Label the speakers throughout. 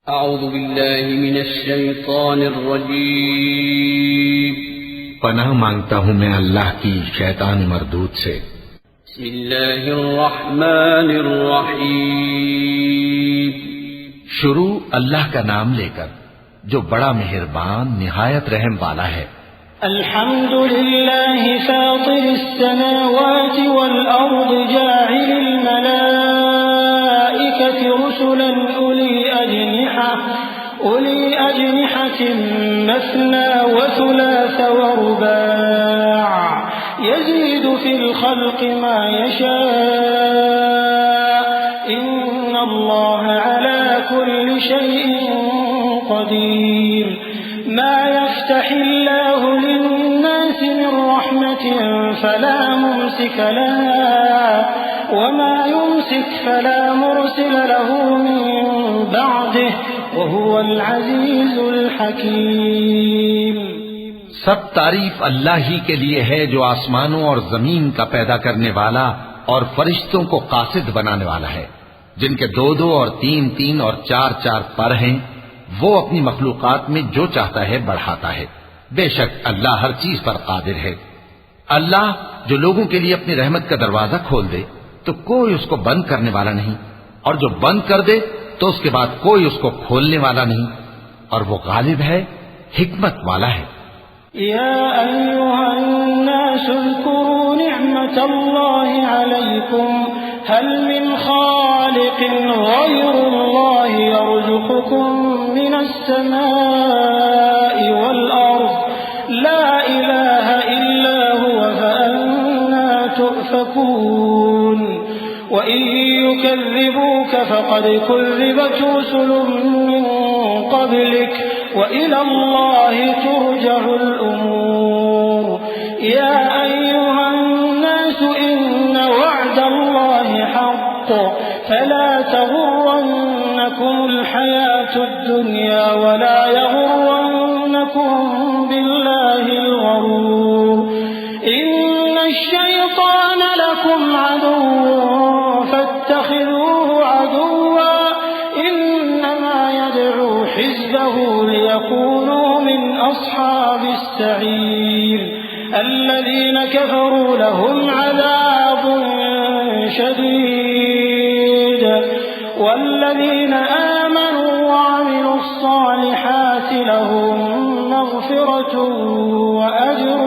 Speaker 1: अऊज़ु बिल्लाहि मिनश शैतानिर रजीम।
Speaker 2: पनाह मांगता हूँ मैं अल्लाह की शैतान मरदूद से।
Speaker 1: बिस्मिल्लाहिर रहमानिर रहीम।
Speaker 2: शुरू अल्लाह का नाम लेकर जो बड़ा मेहरबान निहायत रहम वाला है।
Speaker 3: अल्हम्दुलिल्लाहि फातिरिस समावाति वल अर्द जाइलिल मलाइकति रुसुलन उली अजनिहतिन मस्ना व सुलास व रुबा' यज़ीदु फिल खल्क़ि मा यशा' इन्नल्लाह अला कुल्लि शैइन क़दीर। मा यफ्तहिल्लाहु लिन्नासि मिन रहमतिन फला मुमसिक लहा व मा युमसिक फला मुरसिल लहु मिन बअदिहि वहुवल अज़ीज़ुल हकीम।
Speaker 2: सब तारीफ अल्लाह ही के लिए है जो आसमानों और जमीन का पैदा करने वाला और फरिश्तों को कासिद बनाने वाला है, जिनके दो दो और तीन तीन और चार चार पर हैं। वो अपनी मखलूकात में जो चाहता है बढ़ाता है। बेशक अल्लाह हर चीज पर कादिर है। अल्लाह जो लोगों के लिए अपनी रहमत का दरवाजा खोल दे तो कोई उसको बंद करने वाला नहीं, और जो बंद कर दे तो उसके बाद कोई उसको खोलने वाला नहीं, और वो गालिब है, हिकमत वाला है।
Speaker 3: या अय्युहन्नास उज़्कुरू निअमतल्लाहि अलैकुम हल मिन खालिकिन गैरुल्लाहि यर्ज़ुक़ुकुम मिनस समाई वल अर्ज़ ला इलाहा इल्ला हुवा फअन्ना तु'फ़कून। वइन युकज़्ज़िबूक फक़द कुज़्ज़िबत रुसुलुम मिन क़ब्लिक व इलल्लाहि तुरजअुल उमूर। या अय्युहन्नास इन्न वअदल्लाहि हक़्क़ फला तग़ुर्रन्नकुमुल हयातुद दुन्या वला यग़ुर्रन्नकुम बिल्लाहिल गरूर। इन्नश शैतान लकुम अदुव्वुन फत्तखिज़ूहु अदुव्वा इन्नमा यद'ू हिज़्बहु लियकूनू मिन अस्हाबिस सईर। الذين كفروا لهم عذاب شديد والذين آمنوا وعملوا الصالحات لهم مغفرة وأجر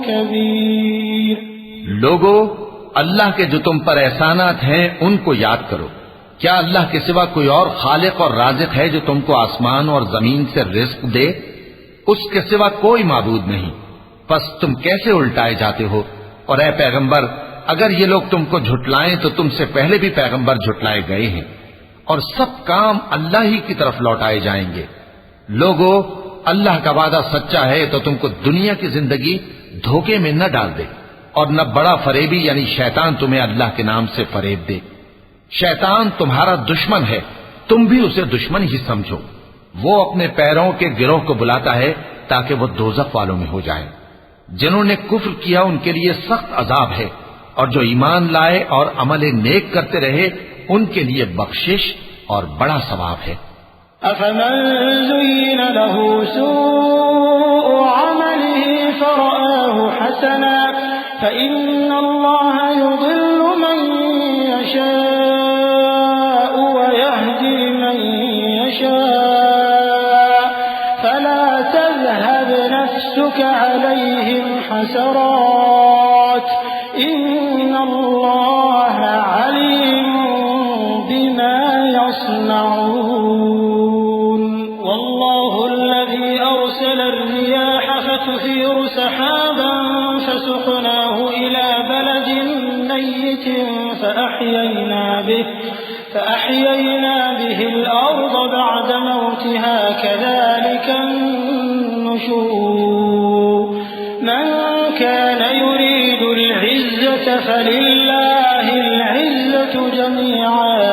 Speaker 3: كبير।
Speaker 2: लोगो, अल्लाह के जो तुम पर एहसानात हैं उनको याद करो। क्या अल्लाह के सिवा कोई और खालिक और राज़िक है जो तुमको आसमान और जमीन से रिज़्क दे? उसके सिवा कोई माबूद नहीं। बस तुम कैसे उल्टाए जाते हो? और ऐ पैगंबर, अगर ये लोग तुमको झुटलाएं तो तुमसे पहले भी पैगंबर झुटलाए गए हैं, और सब काम अल्लाह ही की तरफ लौटाए जाएंगे। लोगो, अल्लाह का वादा सच्चा है तो तुमको दुनिया की जिंदगी धोखे में न डाल दे, और न बड़ा फरेबी यानी शैतान तुम्हें अल्लाह के नाम से फरेब दे। शैतान तुम्हारा दुश्मन है, तुम भी उसे दुश्मन ही समझो। वो अपने पैरों के गिरोह को बुलाता है ताकि वो दोज़ख वालों में हो जाए। जिन्होंने कुफ्र किया उनके लिए सख्त अजाब है, और जो ईमान लाए और अमल नेक करते रहे उनके लिए बख्शिश और बड़ा सवाब है।
Speaker 3: अफमन ज़ुय्यिन लहू सूअु अमलिही फरआहु हसना फइन्नल्लाह युज़िल्लु मन यशाअु व यहदी मन यशाअ फला तज़हब नफ्सुक अलैहिम हसरात इन्नल्लाह अलीमुन बिमा यस्नऊन। वल्लाहु अल्लज़ी अरसला अर्रियाह फतुसीरु सहाबन फसुक़नाहु इला बलदिन मय्यितिन فأحيينا به الأرض بعد موتها كذلك النشور। من كان يريد العزة فلله العزة جميعا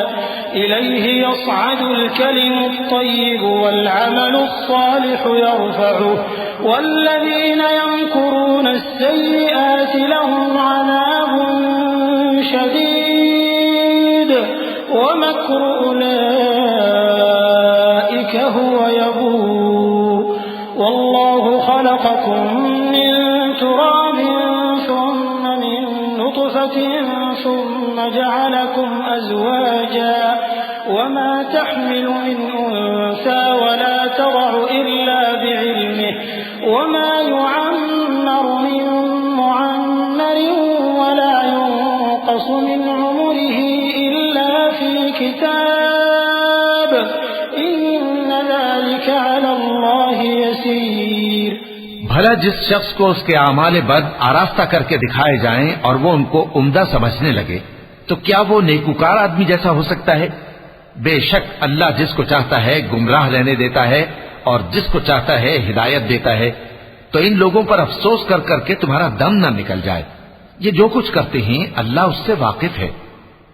Speaker 3: إليه يصعد الكلم الطيب والعمل الصالح يرفعه والذين يمكرون السيئات لهم عذاب شديد ومكر أولئك नुत्फ़तिन सुम्मा जअलकुम अज़वाजा वमा तहमिलु मिन उन्सा वला तज़उ इल्ला बिइल्मिहि वमा युअम्मरु मिन मुअम्मरिन वला युनक़सु मिन उमरिहि इल्ला फ़ी किताब इन्न ज़ालिका अला अल्लाहि यसीर।
Speaker 2: भला जिस शख्स को उसके आमाले बद आरास्ता करके दिखाए जाएं और वो उनको उम्दा समझने लगे, तो क्या वो नेकूकार आदमी जैसा हो सकता है? बेशक अल्लाह जिसको चाहता है गुमराह रहने देता है और जिसको चाहता है हिदायत देता है। तो इन लोगों पर अफसोस कर करके तुम्हारा दम न निकल जाए। ये जो कुछ करते हैं अल्लाह उससे वाकिफ है।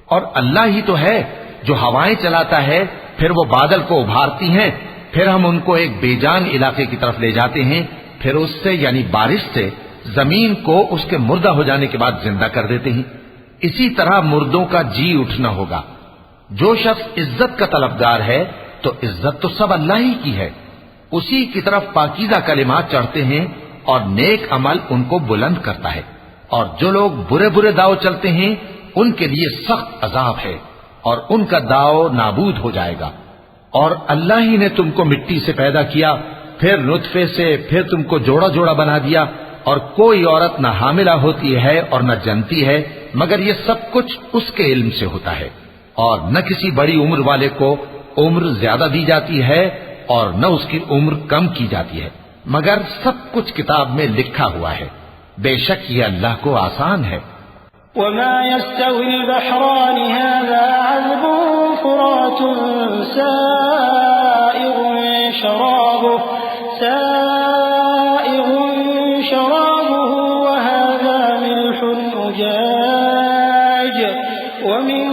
Speaker 2: और अल्लाह ही तो है जो हवाएं चलाता है, फिर वो बादल को उभारती हैं, फिर हम उनको एक बेजान इलाके की तरफ ले जाते हैं, फिर उससे यानी बारिश से जमीन को उसके मुर्दा हो जाने के बाद जिंदा कर देते हैं। इसी तरह मुर्दों का जी उठना होगा। जो शख्स इज्जत का तलबगार है तो इज्जत तो सब अल्लाह ही की है। उसी की तरफ पाकीज़ा कलिमात चढ़ते हैं और नेक अमल उनको बुलंद करता है। और जो लोग बुरे बुरे दाव चलते हैं उनके लिए सख्त अजाब है और उनका दाव नाबूद हो जाएगा। और अल्लाह ही ने तुमको मिट्टी से पैदा किया, फिर नुत्फे से, फिर तुमको जोड़ा जोड़ा बना दिया। और कोई औरत न हामिला होती है और न जनती है, मगर ये सब कुछ उसके इल्म से होता है। और न किसी बड़ी उम्र वाले को उम्र ज्यादा दी जाती है और न उसकी उम्र कम की जाती है, मगर सब कुछ किताब में लिखा हुआ है। बेशक ये अल्लाह को आसान है।
Speaker 3: वमा यस्तविल बहरानि हाज़ा अज़बुन फुरातुन साइगुन शराबुहु व हाज़ा मिल्हुन उजाज व मिन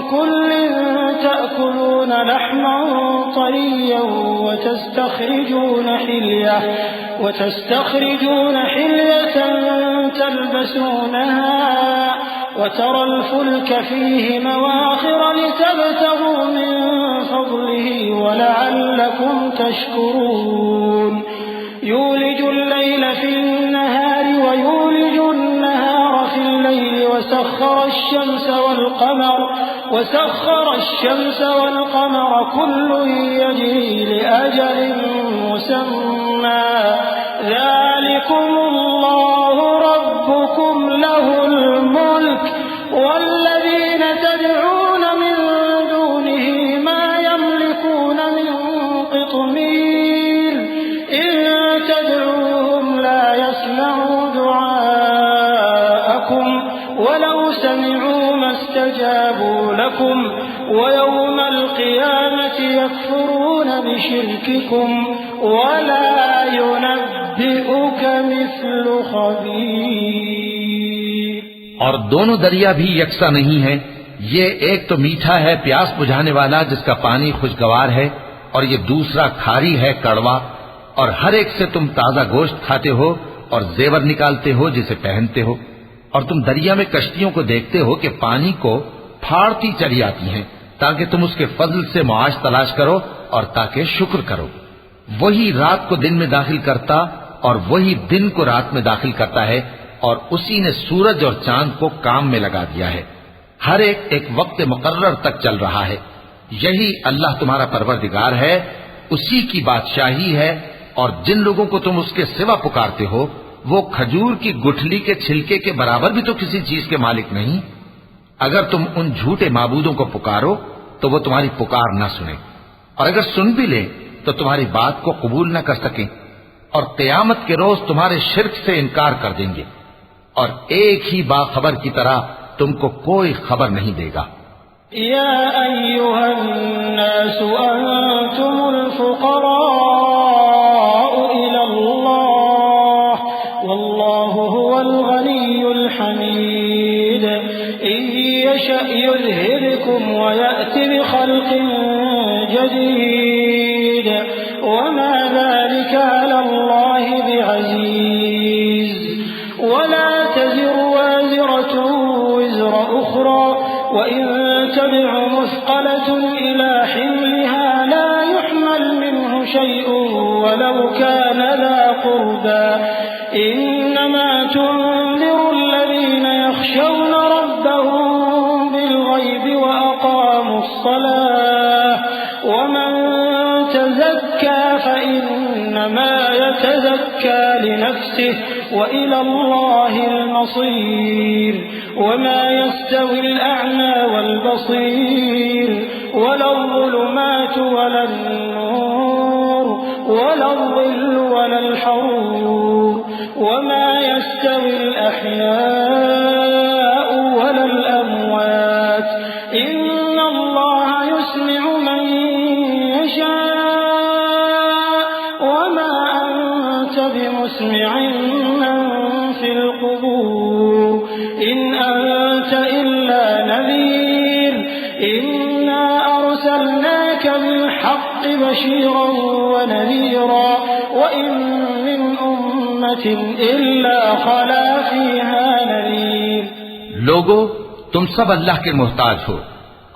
Speaker 3: कुल्लिन तअकुलून लहमन तरिय्यन व तस्तखरिजून हिल्यतन तल्बसूनहा وترى الفلك فيه مواخر لتبتغوا من فضله ولعلكم تشكرون يولج الليل في النهار ويولج النهار في الليل وسخر الشمس والقمر كل يجري لأجل مسمى ذلكم الله ربكم له الملك والذين تدعون من دونه ما يملكون من قطمير إن تدعوهم لا يسمعوا دعاءكم ولو سمعوا ما استجابوا لكم ويوم القيامة يكفرون بشرككم ولا ينبئك مثل خبيर।
Speaker 2: और दोनों दरिया भी यकसा नहीं है। ये एक तो मीठा है प्यास बुझाने वाला जिसका पानी खुशगवार है, और ये दूसरा खारी है कड़वा। और हर एक से तुम ताजा गोश्त खाते हो और जेवर निकालते हो जिसे पहनते हो। और तुम दरिया में कश्तियों को देखते हो कि पानी को फाड़ती चली आती हैं, ताकि तुम उसके फजल से मुआश तलाश करो और ताकि शुक्र करो। वही रात को दिन में दाखिल करता और वही दिन को रात में दाखिल करता है, और उसी ने सूरज और चांद को काम में लगा दिया है। हर एक वक्त मुकर्रर तक चल रहा है। यही अल्लाह तुम्हारा परवरदिगार है, उसी की बादशाही है। और जिन लोगों को तुम उसके सिवा पुकारते हो वो खजूर की गुठली के छिलके के बराबर भी तो किसी चीज के मालिक नहीं। अगर तुम उन झूठे माबूदों को पुकारो तो वो तुम्हारी पुकार न सुने, और अगर सुन भी ले तो तुम्हारी बात को कबूल न कर सके, और क़यामत के रोज तुम्हारे शिर्क से इनकार कर देंगे। और एक ही बाखबर की तरह तुमको कोई खबर नहीं देगा।
Speaker 3: या अय्युहन्नासु अंतुमुल फुक़राउ इलल्लाह वल्लाहु हुवल गनियुल हमीद इन यशअ युज़हिबकुम व यअति बिखल्क़िन जदीद वमा ज़ालिका अलल्लाहि बिअज़ीज़ वला तज़िरु वाज़िरतुन विज़रा उख़रा वइन तदअ मुस्क़लतुन इला हिमलिहा ला युहमल मिन्हु शै'उन वलौ कान ज़ा क़ुर्बा इन्नमा तुन्ज़िरु अल्लज़ीन यख़शौना वमन तज़क्का फ़इन्नमा यतज़क्का लिनफ़्सिहि व इलल्लाहिल मसीर वमा यस्तविल अअमा वल बसीर वलज़्ज़ुलुमातु वलन-नूर वलज़्ज़िल्लु वलल-हरूर वमा यस्तविल अहयाउ वलल-अमवात इन्नल्लाह युस्मिउ मन यशा वमा अंत बिमुस्मिइन मन फिल क़ुबूर इन अंत इल्ला नज़ीर इन्ना अर्सलनाका बिल-हक़्क़ि बशीरन व नज़ीरा व इन मिन उम्मतिन इल्ला खला फ़ीहा नज़ीर।
Speaker 2: लोगो, तुम सब अल्लाह के मोहताज हो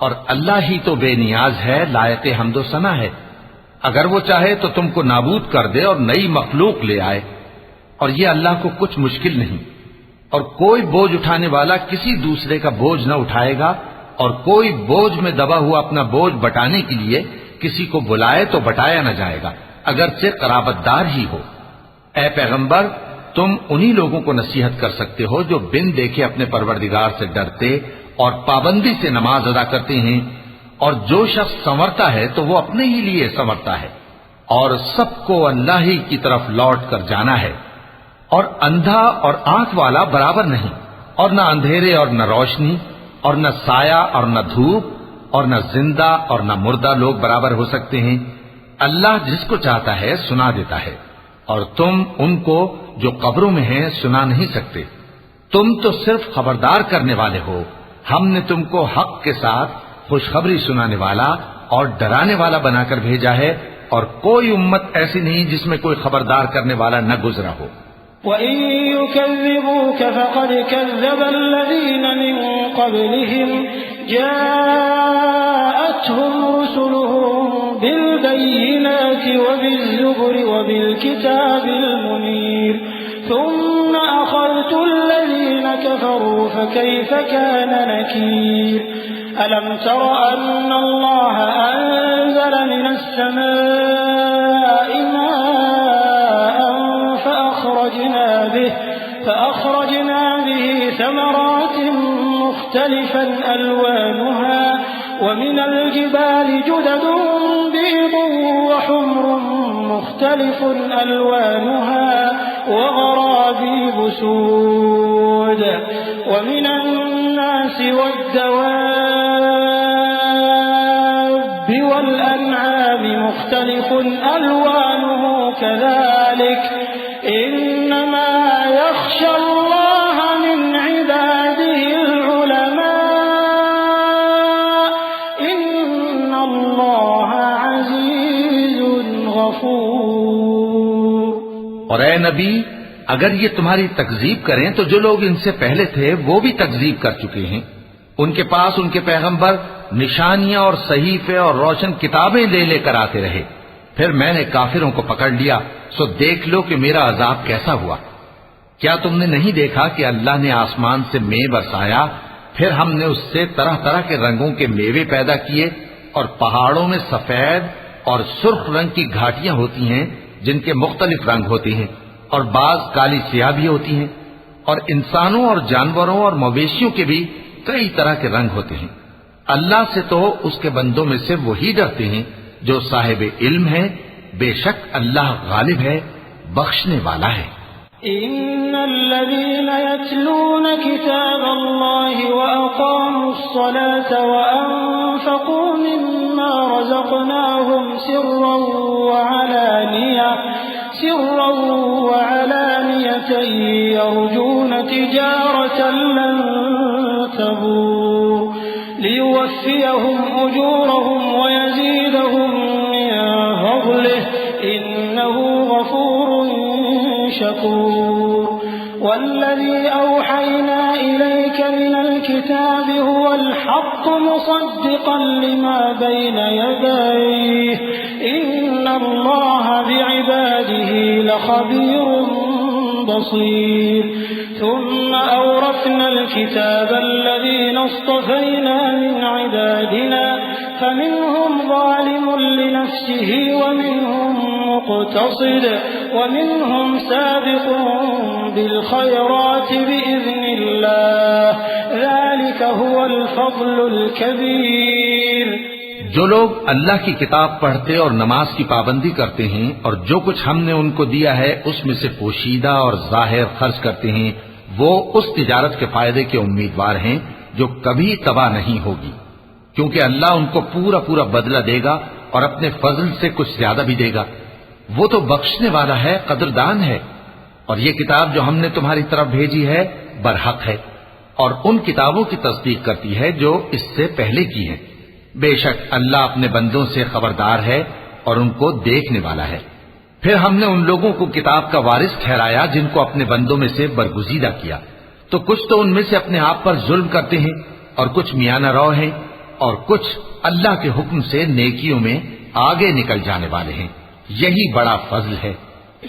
Speaker 2: और अल्लाह ही तो बेनियाज है, लायक हम्दो सना है। अगर वो चाहे तो तुमको नाबूद कर दे और नई मखलूक ले आए, और ये अल्लाह को कुछ मुश्किल नहीं। और कोई बोझ उठाने वाला किसी दूसरे का बोझ न उठाएगा, और कोई बोझ में दबा हुआ अपना बोझ बटाने के लिए किसी को बुलाए तो बटाया न जाएगा, अगरचे कराबतदार ही हो। ए पैगंबर, तुम उन्हीं लोगों को नसीहत कर सकते हो जो बिन देखे अपने परवरदिगार से डरते और पाबंदी से नमाज अदा करते हैं, और जो शख्स संवरता है तो वो अपने ही लिए संवरता है, और सबको अल्लाह ही की तरफ लौट कर जाना है। और अंधा और आंख वाला बराबर नहीं, और न अंधेरे और न रोशनी, और न साया और न धूप, और न जिंदा और न मुर्दा लोग बराबर हो सकते हैं। अल्लाह जिसको चाहता है सुना देता है, और तुम उनको जो कब्रों में हैं सुना नहीं सकते। तुम तो सिर्फ खबरदार करने वाले हो। हमने तुमको हक के साथ खुशखबरी सुनाने वाला और डराने वाला बनाकर भेजा है, और कोई उम्मत ऐसी नहीं जिसमें कोई खबरदार करने वाला न गुजरा हो।
Speaker 3: वइन युकज़्ज़िबूक फ़क़द कज़्ज़ब अल्लज़ीन मिन क़ब्लिहिम जाअतहुम रुसुलुहुम बिल-बय्यिनाति वबिज़्ज़ुबुरि वबिल-किताबिल मुनीर थुम्म अख़ज़्तु अल्लज़ीन कफ़रू फ़कैफ़ कान नकीर अलम तर अन्न अल्लाह अंज़ल मिनस समाइ माअन فأخرجنا به ثمرات مختلفا ألوانها ومن الجبال جدد بيض وحمر مختلف ألوانها وغرابيب سود ومن الناس والدواب والأنعام مختلف ألوانه كذلك إنما يخشى الله من عباده العلماء إن الله عزيز غفور।
Speaker 2: और ए नबी, अगर ये तुम्हारी तकजीब करें तो जो लोग इनसे पहले थे वो भी तकजीब कर चुके हैं। उनके पास उनके पैगंबर निशानियां और सहीफे और रोशन किताबें ले लेकर आते रहे, फिर मैंने काफिरों को पकड़ लिया। सो देख लो कि मेरा अजाब कैसा हुआ। क्या तुमने नहीं देखा कि अल्लाह ने आसमान से मेंह बरसाया, फिर हमने उससे तरह तरह के रंगों के मेवे पैदा किए, और पहाड़ों में सफेद और सुर्ख रंग की घाटियां होती हैं जिनके मुख्तलिफ रंग होते हैं, और बाज काली सियाह भी होती हैं, और इंसानों और जानवरों और मवेशियों के भी कई तरह के रंग होते हैं। अल्लाह से तो उसके बंदों में से वही डरते हैं जो साहिब इल्म है। बेशक अल्लाह गालिब है, बख्शने वाला है।
Speaker 3: इन्नल्लज़ीन यत्लून किताबल्लाहि व अक़ामुस्सलाता व अनफ़क़ू मिम्मा रज़क़नाहुम सिर्रन व अलानियतन यरजून तिजारतन लन तबूर लियुवफ़्फ़ियहुम उजूरहुम व यज़ीदहुम मिन फ़ज़लिहि इन्नहु गफ़ूरुन शकूर। वल्लज़ी औहयना इलैक मिनल किताबि हुवल हक़्क़ु मुसद्दिक़न लिमा बैन यदैहि इन्नल्लाह बिइबादिही लख़बीरुन बसीर थुम्म औरथना अल-किताब अल्लज़ीना इस्तफ़ैना मिन इबादिना फमिनहुम ज़ालिमुन लिनफ़्सिही वमिनहुम मुक़तसिद वमिनहुम साबिक़ुन बिल-ख़ैराति बिइज़्निल्लाह ज़ालिका हुवल फ़ज़्लुल कबीर।
Speaker 2: जो लोग अल्लाह की किताब पढ़ते और नमाज की पाबंदी करते हैं और जो कुछ हमने उनको दिया है उसमें से पोशीदा और जाहिर खर्च करते हैं, वो उस तिजारत के फायदे के उम्मीदवार हैं जो कभी तबाह नहीं होगी, क्योंकि अल्लाह उनको पूरा पूरा बदला देगा और अपने फजल से कुछ ज्यादा भी देगा। वो तो बख्शने वाला है, कदरदान है। और ये किताब जो हमने तुम्हारी तरफ भेजी है बरहक है और उन किताबों की तस्दीक करती है जो इससे पहले की है। बेशक अल्लाह अपने बंदों से खबरदार है और उनको देखने वाला है। फिर हमने उन लोगों को किताब का वारिस ठहराया जिनको अपने बंदों में से बरगुजीदा किया, तो कुछ तो उनमें से अपने आप पर जुल्म करते हैं और कुछ मियाना रौ हैं और कुछ अल्लाह के हुक्म से नेकियों में आगे निकल जाने वाले हैं। यही बड़ा फजल है।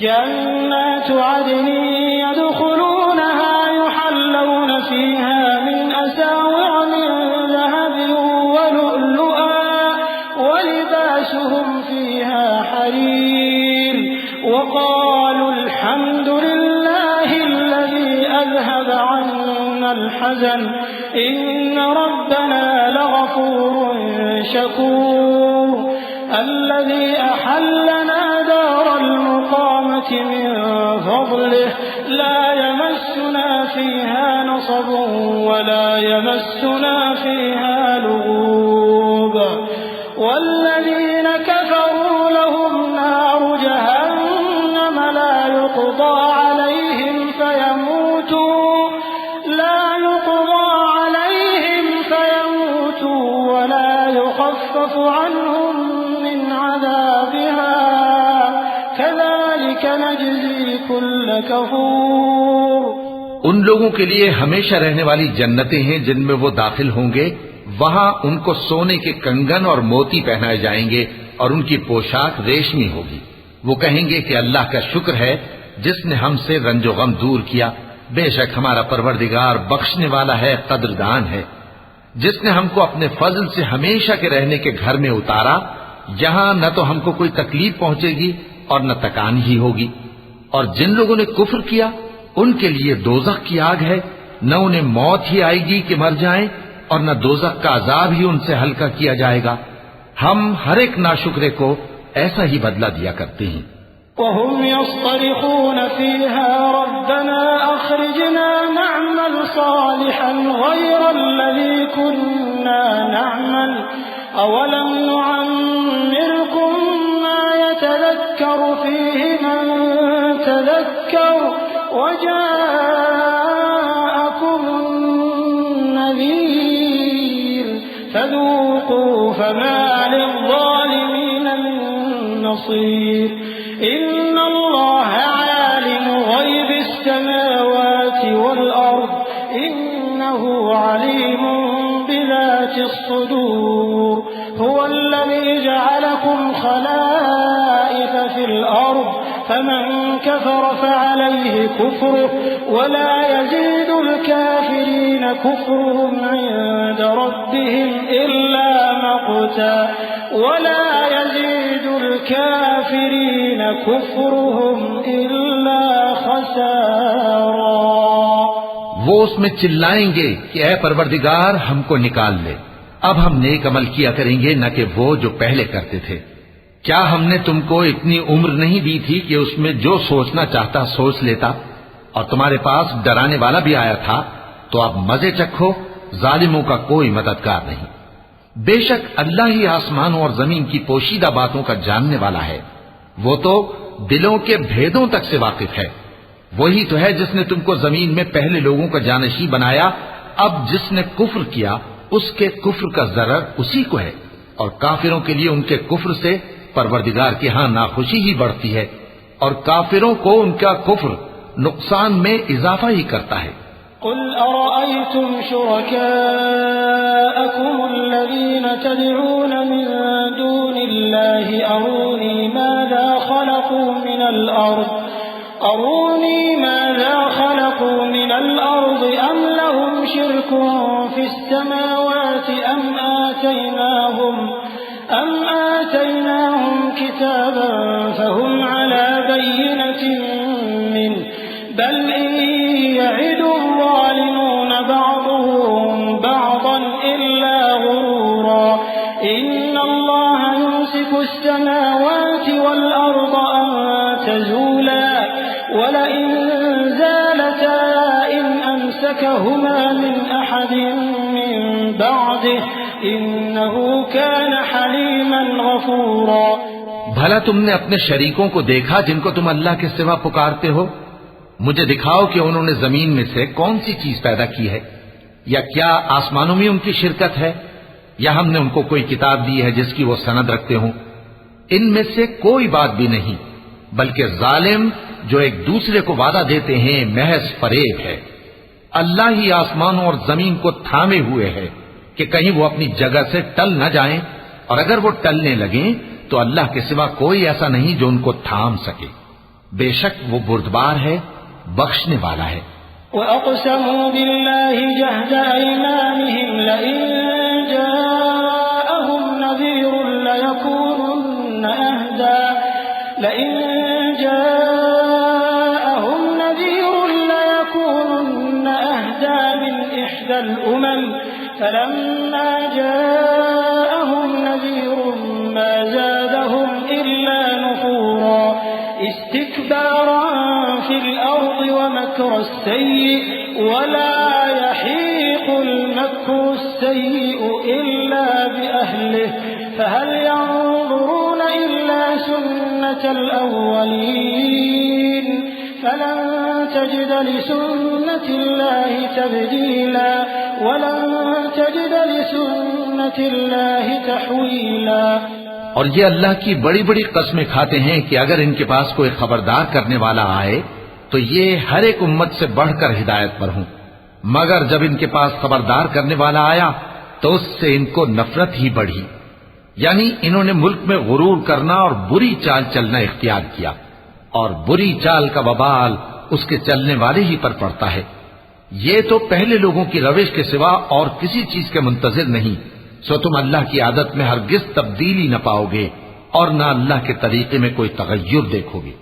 Speaker 3: जन्नतु अदनि यदखुलूनहा युहल्लौन फीहा मिन असाविर मिन ज़हबिन व लुअलुआ व लिबासुहुम फीहा हरीर व क़ालू अल्हम्दुलिल्लाहि अल्लज़ी अज़हब अन्ना अल-हज़न इन्न रब्बना लग़फूरुन शकूर अल्लज़ी अहल्लना दारल मुक़ामति मिन फ़ज़लिहि ला यमस्सुना फ़ीहा नसबुन व ला यमस्सुना फ़ीहा लुग़ूब वल्लज़ीन कफ़रू लहुम नारु जहन्नम ला युक़दा अलैहिम फ़यमूतू व ला युख़फ़फ़ु अन्हुम
Speaker 2: उन लोगों के लिए हमेशा रहने वाली जन्नतें हैं जिनमें वो दाखिल होंगे। वहां उनको सोने के कंगन और मोती पहनाए जाएंगे और उनकी पोशाक रेशमी होगी। वो कहेंगे कि अल्लाह का शुक्र है जिसने हमसे रंजो गम दूर किया। बेशक हमारा परवरदिगार बख्शने वाला है, कदरदान है, जिसने हमको अपने फजल से हमेशा के रहने के घर में उतारा। यहां न तो हमको कोई तकलीफ पहुंचेगी और न तकान ही होगी। और जिन लोगों ने कुफ्र किया उनके लिए दोजख की आग है, न उन्हें मौत ही आएगी कि मर जाएं और न दोजख का अजाब ही उनसे हल्का किया जाएगा। हम हर एक नाशुक्रे को ऐसा ही बदला दिया करते हैं।
Speaker 3: वहुम यस्तरिखून फीहा रब्बना अखरिजना नअमल सालिहन गैरल्लज़ी कुन्ना नअमल अवलम नुअम्मिरकुम मा यतज़क्करु फीहि मन तज़क्कर वजाअकुम नज़ीर फज़ूक़ू फमा लिज़्ज़ालिमीन मिन नसीर इन्नल्लाह आलिमु ग़ैबिस समावाति वल अर्द इन्नहु अलीमुन बिज़ातिस सुदूर हुवल्लज़ी जअलकुम खलाइफ़ फिल अर्द फमन कफ़र फअलैहि कुफ़्रुहु वला यज़ीदुल काफ़िरीन कुफ़्रुहुम इन्द रब्बिहिम इल्ला मक़ता वला यज़ीदुल काफ़िरीन कुफ़्रुहुम इल्ला खसारा।
Speaker 2: वो उसमें चिल्लाएंगे कि ऐ परवरदिगार हमको निकाल ले, अब हम नेक अमल किया करेंगे न कि वो जो पहले करते थे। क्या हमने तुमको इतनी उम्र नहीं दी थी कि उसमें जो सोचना चाहता सोच लेता, और तुम्हारे पास डराने वाला भी आया था, तो अब मजे चखो, जालिमों का कोई मददगार नहीं। बेशक अल्लाह ही आसमानों और जमीन की पोशीदा बातों का जानने वाला है। वो तो दिलों के भेदों तक से वाकिफ है। वही तो है जिसने तुमको जमीन में पहले लोगों का जानशी बनाया। अब जिसने कुफ्र किया उसके कुफ्र का जरर उसी को है, और काफिरों के लिए उनके कुफ्र से परवरदिगार के यहां नाखुशी ही बढ़ती है, और काफिरों को उनका कुफ्र नुकसान में इजाफा ही करता है।
Speaker 3: कुल अरअयतुम शुरकाअकुम अल्लज़ीन तदऊन मिन दूनिल्लाहि अरूनी माज़ा खलक़ू मिनल अर्द अरूनी माज़ा खलक़ू मिनल अर्ज़ अम लहुम शिरकुन फिस समावाति अम आतैनाहुम किताबन फहुम अला बय्यिनतिन मिन बल इन यइदु ज़ालिमून बअदुहुम बअदन इल्ला गुरूरा इन्नल्लाह युमसिकु अस्समावाति वल अर्ज़ अन तज़ूला वलइन ज़ालता इन अमसकहुमा मिन अहदिन मिन बअदिहि इन्नहु कान हलीमन गफूरा।
Speaker 2: भला तुमने अपने शरीकों को देखा जिनको तुम अल्लाह के सिवा पुकारते हो? मुझे दिखाओ कि उन्होंने जमीन में से कौन सी चीज पैदा की है, या क्या आसमानों में उनकी शिरकत है, या हमने उनको कोई किताब दी है जिसकी वो सनद रखते हों। इनमें से कोई बात भी नहीं, बल्कि जालिम जो एक दूसरे को वादा देते हैं महज फरेब है। अल्लाह ही आसमानों और जमीन को थामे हुए है कि कहीं वो अपनी जगह से टल न जाएं, और अगर वो टलने लगें तो अल्लाह के सिवा कोई ऐसा नहीं जो उनको थाम सके। बेशक वो बुर्दबार है, बख्शने वाला है।
Speaker 3: वअक़समू बिल्लाहि जहद अयमानिहिम लइन जाअहुम नज़ीरुन लयकूनुन्न अहदा मिन इह्दल उमम फलम्मा जाअहुम नज़ीरुन मा ज़ादहुम इल्ला नुफूरा इस्तिक्बारन फिल अर्ज़ि वमक्र अस्सय्यि वला यहीक़ुल मक्रू अस्सय्यिउ इल्ला बिअहलिहि फहल यंज़ुरून इल्ला सुन्नतल अव्वलीन फलन तजिद लिसुन्नतिल्लाहि तब्दीला वलन तजिद लिसुन्नतिल्लाहि तहवीला।
Speaker 2: और ये अल्लाह की बड़ी बड़ी कस्में खाते हैं कि अगर इनके पास कोई खबरदार करने वाला आए तो ये हर एक उम्मत से बढ़कर हिदायत पर हों, मगर जब इनके पास खबरदार करने वाला आया तो उससे इनको नफरत ही बढ़ी। यानी इन्होंने मुल्क में गुरूर करना और बुरी चाल चलना इख्तियार किया, और बुरी चाल का वबाल उसके चलने वाले ही पर पड़ता है। ये तो पहले लोगों की रविश के सिवा और किसी चीज के मुंतजिर नहीं, सो तुम अल्लाह की आदत में हरगिज तब्दीली न पाओगे और न अल्लाह के तरीके में कोई तगय्युर देखोगे।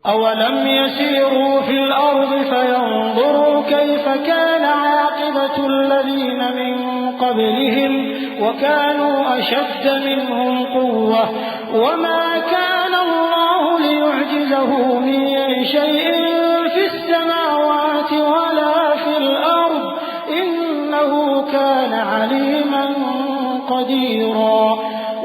Speaker 3: अवलम यसीरू फिल अर्ज़ फयंज़ुरू कैफ़ कान आक़िबतुल्लज़ीन मिन क़ब्लिहिम वकानू अशद्द मिनहुम क़ुव्वह वमा कान अल्लाहु लियुअजिज़हु मिन शैइन फिस समावाति वला फिल अर्ज़ इन्नहु कान अलीमन क़दीरा।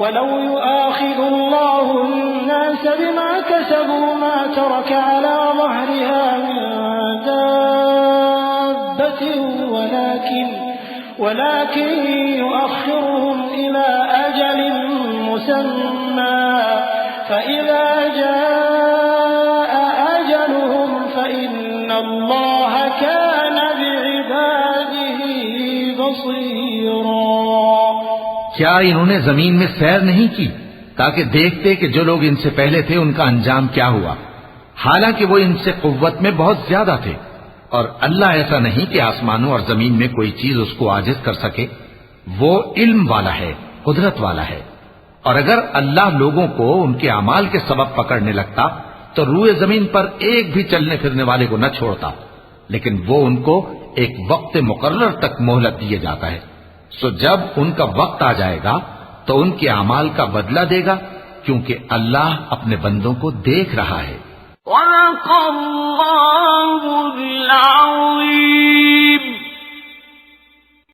Speaker 3: वलौ युआख़िज़ुल्लाहु الناس بما كسبوا ما ترك على ظهرها من دابة ولكن يؤخرهم إلى أجل مسمى فإذا جاء أجلهم فإن الله كان بعباده بصيرا।
Speaker 2: क्या इन्होंने जमीन में सैर नहीं की ताकि देखते कि जो लोग इनसे पहले थे उनका अंजाम क्या हुआ, हालांकि वो इनसे कुव्वत में बहुत ज्यादा थे। और अल्लाह ऐसा नहीं कि आसमानों और जमीन में कोई चीज उसको आजिज कर सके, वो इल्म वाला है, कुदरत वाला है। और अगर अल्लाह लोगों को उनके अमाल के सबब पकड़ने लगता तो रूए जमीन पर एक भी चलने फिरने वाले को न छोड़ता, लेकिन वो उनको एक वक्त मुकर्रर तक मोहलत दिए जाता है। सो जब उनका वक्त आ जाएगा तो उनके अमाल का बदला देगा, क्योंकि अल्लाह अपने बंदों को देख रहा है।